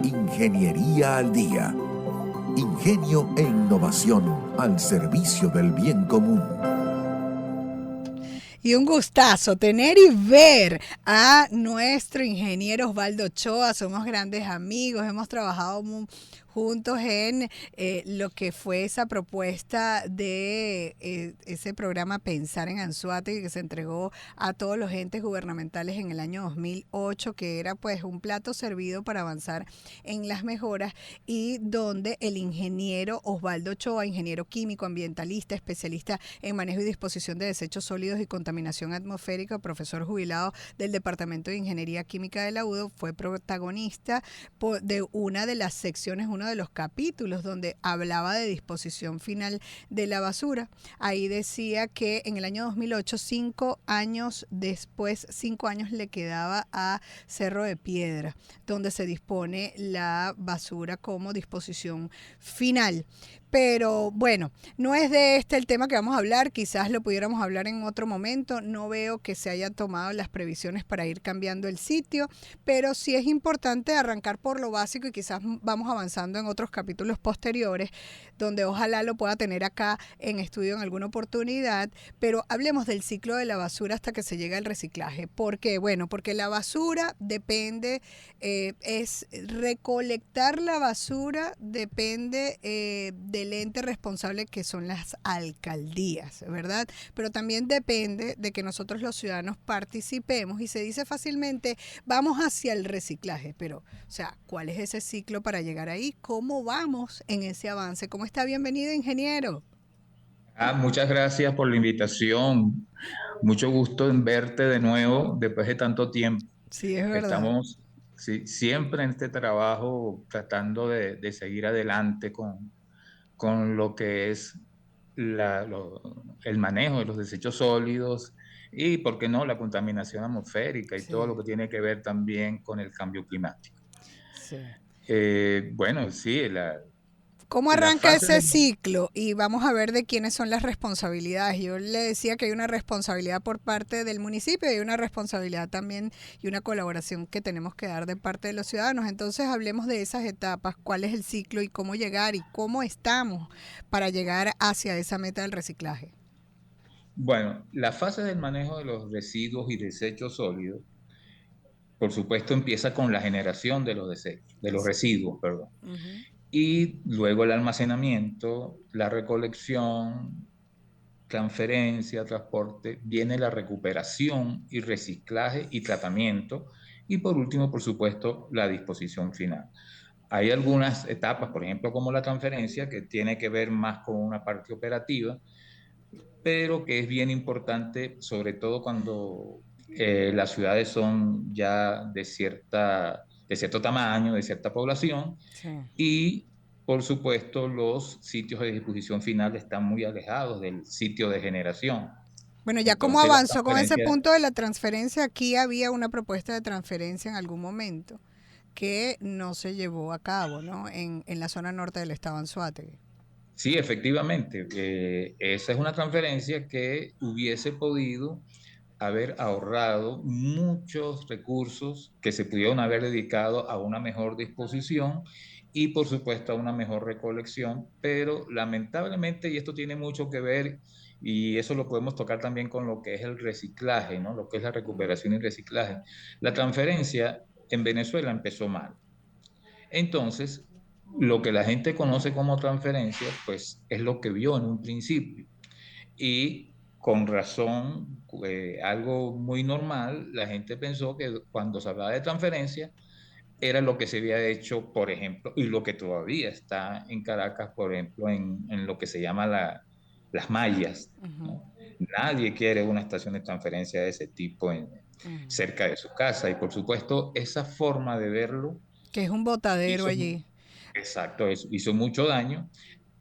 Ingeniería al día. Ingenio e innovación al servicio del bien común. Y un gustazo tener y ver a nuestro ingeniero Osvaldo Ochoa. Somos grandes amigos, hemos trabajado juntos en lo que fue esa propuesta de ese programa Pensar en Anzoátegui que se entregó a todos los entes gubernamentales en el año 2008, que era pues un plato servido para avanzar en las mejoras, y donde el ingeniero Osvaldo Ochoa, ingeniero químico, ambientalista, especialista en manejo y disposición de desechos sólidos y contaminación atmosférica, profesor jubilado del Departamento de Ingeniería Química de la UDO, fue protagonista de una de las secciones, uno de los capítulos donde hablaba de disposición final de la basura. Ahí decía que en el año 2008, 5 años después, 5 años le quedaba a Cerro de Piedra, donde se dispone la basura como disposición final. Pero bueno, no es de este el tema que vamos a hablar, quizás lo pudiéramos hablar en otro momento. No veo que se hayan tomado las previsiones para ir cambiando el sitio, pero sí es importante arrancar por lo básico y quizás vamos avanzando en otros capítulos posteriores, donde ojalá lo pueda tener acá en estudio en alguna oportunidad. Pero hablemos del ciclo de la basura hasta que se llega al reciclaje. ¿Por qué? Bueno, porque la basura depende, es recolectar la basura depende del ente responsable, que son las alcaldías, ¿verdad? Pero también depende de que nosotros los ciudadanos participemos, y se dice fácilmente, vamos hacia el reciclaje, pero, o sea, ¿cuál es ese ciclo para llegar ahí? ¿Cómo vamos en ese avance? ¿Cómo está? Bienvenido, ingeniero. Muchas gracias por la invitación. Mucho gusto en verte de nuevo después de tanto tiempo. Sí, es verdad. Estamos siempre en este trabajo tratando de seguir adelante con lo que es el manejo de los desechos sólidos y, ¿por qué no?, la contaminación atmosférica y todo lo Sí, que tiene que ver también con el cambio climático. sí. Bueno, sí, ¿Cómo la arranca fase ese de... ciclo? Y vamos a ver de quiénes son las responsabilidades. Yo le decía que hay una responsabilidad por parte del municipio y hay una responsabilidad también y una colaboración que tenemos que dar de parte de los ciudadanos. Entonces hablemos de esas etapas, cuál es el ciclo y cómo llegar y cómo estamos para llegar hacia esa meta del reciclaje. Bueno, la fase del manejo de los residuos y desechos sólidos, por supuesto, empieza con la generación de los desechos, de los residuos, perdón. Uh-huh. Y luego el almacenamiento, la recolección, transferencia, transporte, viene la recuperación y reciclaje y tratamiento. Y por último, por supuesto, la disposición final. Hay algunas etapas, por ejemplo, como la transferencia, que tiene que ver más con una parte operativa, pero que es bien importante, sobre todo cuando las ciudades son ya de cierto tamaño, de cierta población, Sí. y por supuesto los sitios de disposición final están muy alejados del sitio de generación. Bueno, ya cómo Entonces la avanzó con ese transferencia, punto de la transferencia, aquí había una propuesta de transferencia en algún momento que no se llevó a cabo, ¿no? En la zona norte del estado Anzoátegui. sí, efectivamente, esa es una transferencia que hubiese podido haber ahorrado muchos recursos que se pudieron haber dedicado a una mejor disposición y por supuesto a una mejor recolección, pero lamentablemente, y esto tiene mucho que ver, y eso lo podemos tocar también con lo que es el reciclaje, ¿no? Lo que es la recuperación y reciclaje. La transferencia en Venezuela empezó mal. Entonces, lo que la gente conoce como transferencia, pues es lo que vio en un principio. Y con razón, algo muy normal, la gente pensó que cuando se hablaba de transferencia era lo que se había hecho, por ejemplo, y lo que todavía está en Caracas, por ejemplo, en lo que se llama las mallas, Uh-huh. ¿no? Nadie quiere una estación de transferencia de ese tipo Uh-huh. cerca de su casa. Y por supuesto, esa forma de verlo Que es un botadero hizo, allí. exacto, hizo mucho daño.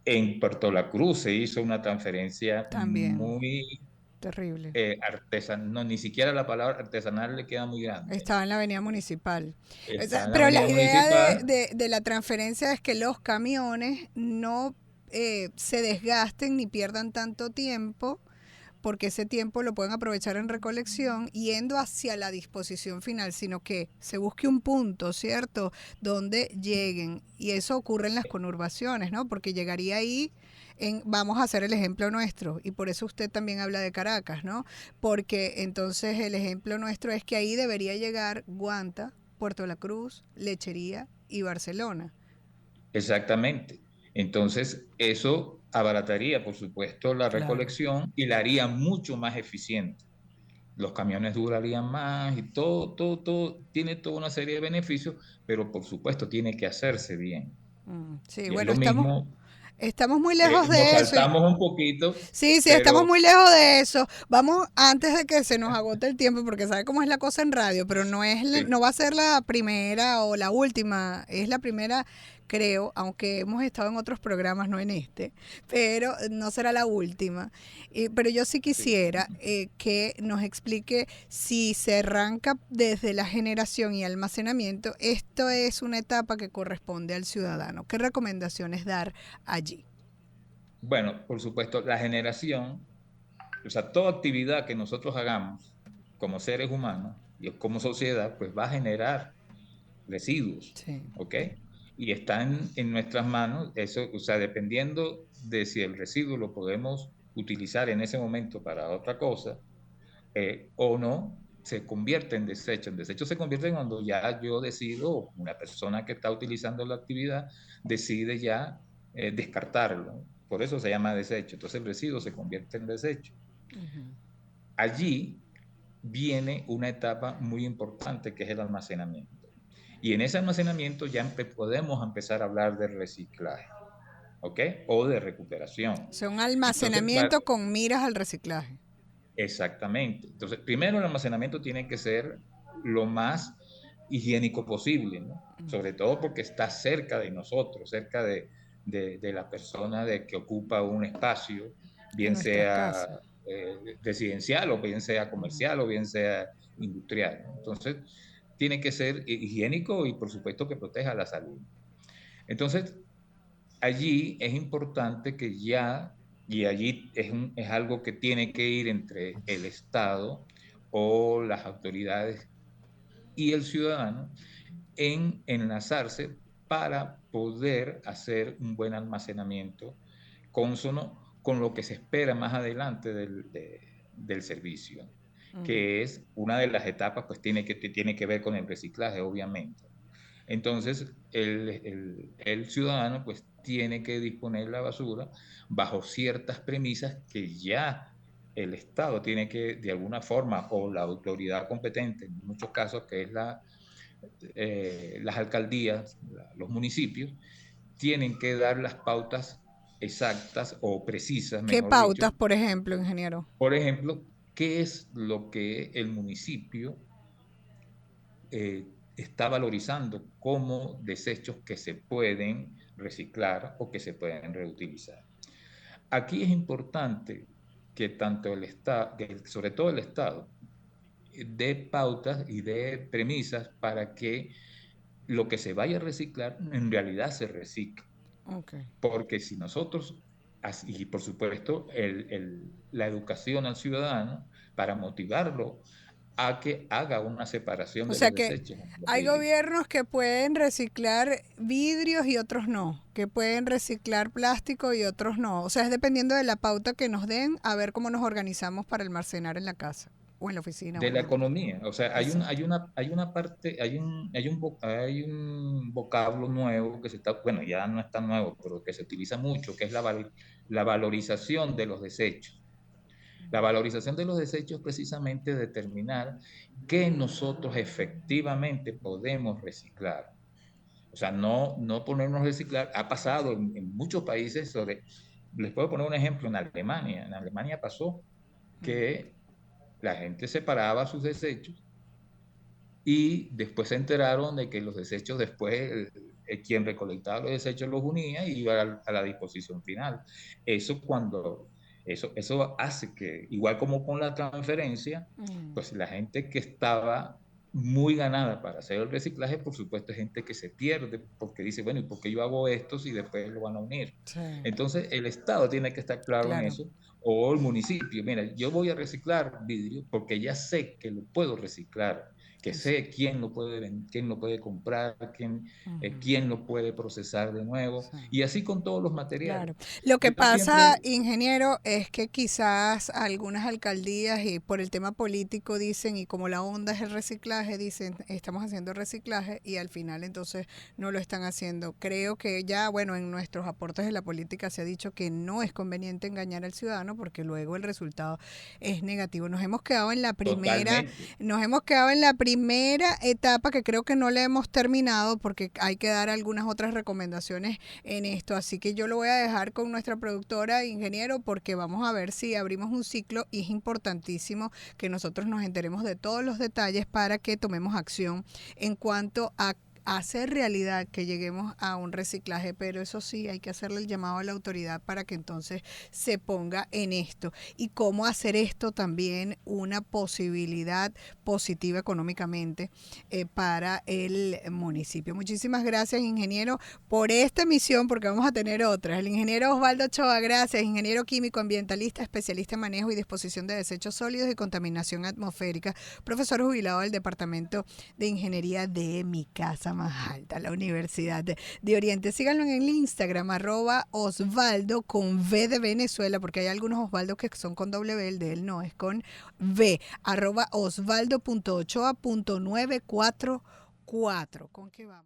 En Puerto La Cruz se hizo una transferencia También. muy Terrible. artesanal, no, ni siquiera la palabra artesanal le queda muy grande. Estaba en la avenida municipal. O sea, Está en la pero la avenida idea municipal. de la transferencia es que los camiones no se desgasten ni pierdan tanto tiempo, porque ese tiempo lo pueden aprovechar en recolección yendo hacia la disposición final, sino que se busque un punto, ¿cierto?, donde lleguen. Y eso ocurre en las conurbaciones, ¿no? Porque llegaría ahí, vamos a hacer el ejemplo nuestro, y por eso usted también habla de Caracas, ¿no? Porque entonces el ejemplo nuestro es que ahí debería llegar Guanta, Puerto La Cruz, Lechería y Barcelona. Exactamente. Entonces, eso abarataría, por supuesto, la Claro. recolección y la haría mucho más eficiente. Los camiones durarían más y todo tiene toda una serie de beneficios, pero por supuesto tiene que hacerse bien. Sí, Y es bueno, lo mismo, estamos muy lejos nos de eso. saltamos un poquito, Sí, sí, estamos pero muy lejos de eso. Vamos, antes de que se nos agote el tiempo, porque sabe cómo es la cosa en radio, pero no sí, va a ser la primera o la última, es la primera, creo, aunque hemos estado en otros programas, no en este, pero no será la última. Pero yo sí sí. quisiera que nos explique si se arranca desde la generación y almacenamiento, esto es una etapa que corresponde al ciudadano. ¿Qué recomendaciones dar allí? Bueno, por supuesto, la generación, o sea, toda actividad que nosotros hagamos como seres humanos y como sociedad, pues va a generar residuos, Sí. ¿ok? Y están en nuestras manos, eso, o sea, dependiendo de si el residuo lo podemos utilizar en ese momento para otra cosa o no, se convierte en desecho. En desecho se convierte cuando ya yo decido, una persona que está utilizando la actividad decide ya descartarlo. Por eso se llama desecho. Entonces el residuo se convierte en desecho. Allí viene una etapa muy importante que es el almacenamiento. Y en ese almacenamiento ya podemos empezar a hablar de reciclaje, ¿ok? O de recuperación. O sea, un Entonces, almacenamiento con miras al reciclaje. exactamente. Entonces, primero el almacenamiento tiene que ser lo más higiénico posible, ¿no? Sobre todo porque está cerca de nosotros, cerca de la persona que ocupa un espacio, En bien nuestras sea casas. residencial o bien sea comercial o bien sea industrial, ¿no? Entonces, tiene que ser higiénico y por supuesto que proteja la salud. Entonces, allí es importante que ya, y allí es algo que tiene que ir entre el Estado o las autoridades y el ciudadano, en enlazarse para poder hacer un buen almacenamiento consono con lo que se espera más adelante del servicio, que es una de las etapas, pues tiene que ver con el reciclaje, obviamente. Entonces, el ciudadano pues tiene que disponer la basura bajo ciertas premisas que ya el Estado tiene que, de alguna forma, o la autoridad competente, en muchos casos, que es las alcaldías, los municipios, tienen que dar las pautas exactas o precisas, ¿Qué mejor dicho. pautas, por ejemplo, ingeniero? Por ejemplo, ¿qué es lo que el municipio está valorizando como desechos que se pueden reciclar o que se pueden reutilizar? Aquí es importante que tanto el Estado, sobre todo el Estado, dé pautas y dé premisas para que lo que se vaya a reciclar en realidad se recicle. Okay. Porque si nosotros, y por supuesto, la educación al ciudadano para motivarlo a que haga una separación O de sea los que desechos en los hay vidrios. gobiernos que pueden reciclar vidrios y otros no, que pueden reciclar plástico y otros no. O sea, es dependiendo de la pauta que nos den a ver cómo nos organizamos para almacenar en la casa o en la oficina o De en la el... economía. O sea, Exacto. hay una parte, hay un vocablo nuevo que se está, bueno, ya no es tan nuevo, pero que se utiliza mucho, que es la valorización de los desechos. La valorización de los desechos es precisamente determinar qué nosotros efectivamente podemos reciclar. O sea, no ponernos a reciclar. Ha pasado en muchos países les puedo poner un ejemplo, en Alemania. En Alemania pasó que la gente separaba sus desechos y después se enteraron de que los desechos después, quien recolectaba los desechos los unía y iba a la disposición final. Eso cuando, eso hace que, igual como con la transferencia, pues la gente que estaba muy ganada para hacer el reciclaje, por supuesto, hay gente que se pierde porque dice, bueno, ¿y por qué yo hago esto si después lo van a unir? Sí, Entonces, el Estado tiene que estar claro en claro. eso, o el municipio, mira, yo voy a reciclar vidrio porque ya sé que lo puedo reciclar, que Eso. sé quién lo puede comprar, Ujú, quién lo puede procesar de nuevo, sí. y así con todos los materiales. Claro. Lo que Yo pasa, siempre, ingeniero, es que quizás algunas alcaldías y por el tema político dicen, y como la onda es el reciclaje, dicen, estamos haciendo reciclaje y al final entonces no lo están haciendo. Creo que ya, bueno, en nuestros aportes de la política se ha dicho que no es conveniente engañar al ciudadano porque luego el resultado es negativo. totalmente. Nos hemos quedado en la primera etapa que creo que no la hemos terminado porque hay que dar algunas otras recomendaciones en esto. Así que yo lo voy a dejar con nuestra productora, ingeniero, porque vamos a ver si abrimos un ciclo y es importantísimo que nosotros nos enteremos de todos los detalles para que tomemos acción en cuanto a hacer realidad que lleguemos a un reciclaje, pero eso sí, hay que hacerle el llamado a la autoridad para que entonces se ponga en esto. Y cómo hacer esto también una posibilidad positiva económicamente para el municipio. Muchísimas gracias, ingeniero, por esta emisión, porque vamos a tener otras. El ingeniero Osvaldo Ochoa, gracias, ingeniero químico ambientalista, especialista en manejo y disposición de desechos sólidos y contaminación atmosférica, profesor jubilado del Departamento de Ingeniería de Mi Casa Más Alta, la Universidad de Oriente. Síganlo en el Instagram, @Osvaldo con V de Venezuela, porque hay algunos Osvaldo que son con W, el de él no, es con V, @osvaldo.ochoa.944. ¿Con qué vamos?